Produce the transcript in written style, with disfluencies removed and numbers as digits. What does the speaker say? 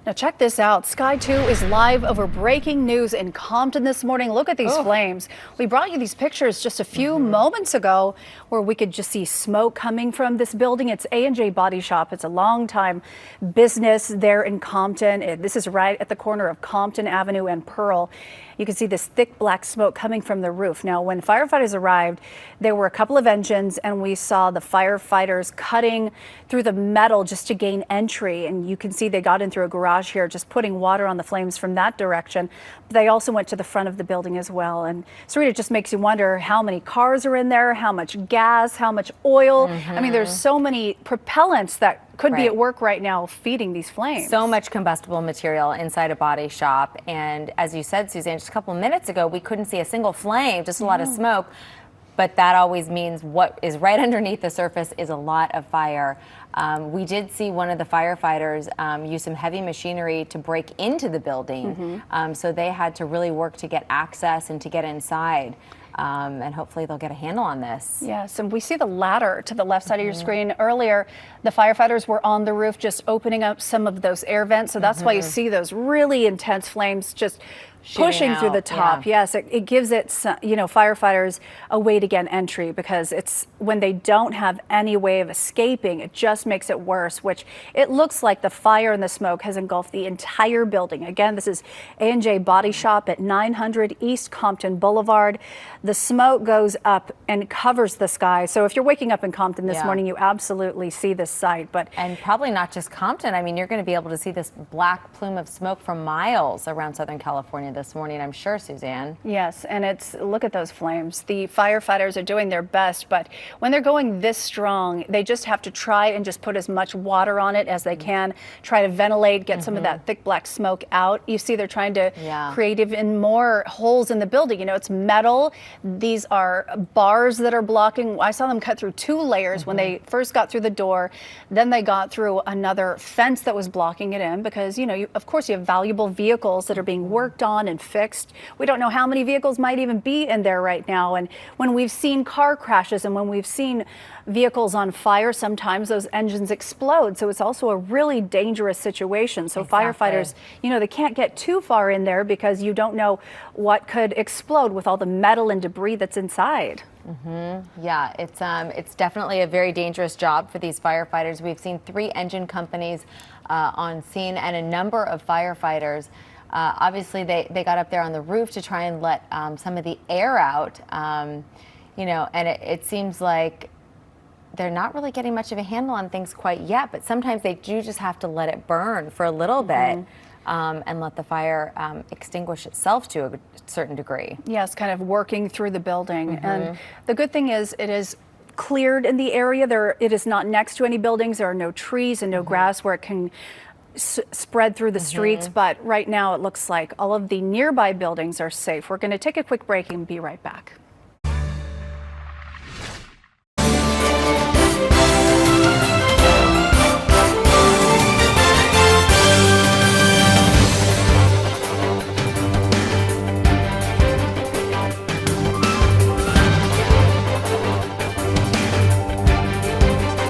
Now check this out. Sky 2 is live over breaking news in Compton this morning. Look at these flames. We brought you these pictures just a few moments ago where we could just see smoke coming from this building. It's A&J Body Shop. It's a long-time business there in Compton. This is right at the corner of Compton Avenue and Pearl. You can see this thick black smoke coming from the roof. Now, when firefighters arrived, there were a couple of engines and we saw the firefighters cutting through the metal just to gain entry. And you can see they got in through a garage here, just putting water on the flames from that direction. But they also went to the front of the building as well. And Sarita, it just makes you wonder how many cars are in there, how much gas, how much oil. I mean, there's so many propellants that could be at work right now feeding these flames. So much combustible material inside a body shop. And as you said, Suzanne, just a couple minutes ago, we couldn't see a single flame, just a lot of smoke. But that always means what is right underneath the surface is a lot of fire. We did see one of the firefighters use some heavy machinery to break into the building. So they had to really work to get access and to get inside. And hopefully they'll get a handle on this. Yes, and we see the ladder to the left side of your screen. Earlier, the firefighters were on the roof just opening up some of those air vents. So that's why you see those really intense flames just pushing through the top. Yes, it gives it, firefighters a way to get entry, because it's when they don't have any way of escaping, it just makes it worse, which it looks like the fire and the smoke has engulfed the entire building. Again, this is A&J Body Shop at 900 East Compton Boulevard. The smoke goes up and covers the sky. So if you're waking up in Compton this morning, you absolutely see this sight. And probably not just Compton. I mean, you're going to be able to see this black plume of smoke for miles around Southern California this morning, I'm sure, Suzanne. Yes, and look at those flames. The firefighters are doing their best, but when they're going this strong, they just have to try and just put as much water on it as they can, try to ventilate, get some of that thick black smoke out. You see they're trying to create even more holes in the building. You know, it's metal. These are bars that are blocking. I saw them cut through 2 layers when they first got through the door. Then they got through another fence that was blocking it in, because, of course, you have valuable vehicles that are being worked on and fixed. We don't know how many vehicles might even be in there right now. And when we've seen car crashes and when we've seen vehicles on fire, sometimes those engines explode. So it's also a really dangerous situation. So firefighters, they can't get too far in there because you don't know what could explode with all the metal and debris that's inside. Yeah, it's definitely a very dangerous job for these firefighters. We've seen 3 engine companies on scene and a number of firefighters. Obviously, they got up there on the roof to try and let some of the air out, and it seems like they're not really getting much of a handle on things quite yet, but sometimes they do just have to let it burn for a little bit and let the fire extinguish itself to a certain degree. Yes, kind of working through the building. And the good thing is it is cleared in the area. It is not next to any buildings. There are no trees and no grass where it can spread through the streets, but right now it looks like all of the nearby buildings are safe. We're going to take a quick break and be right back.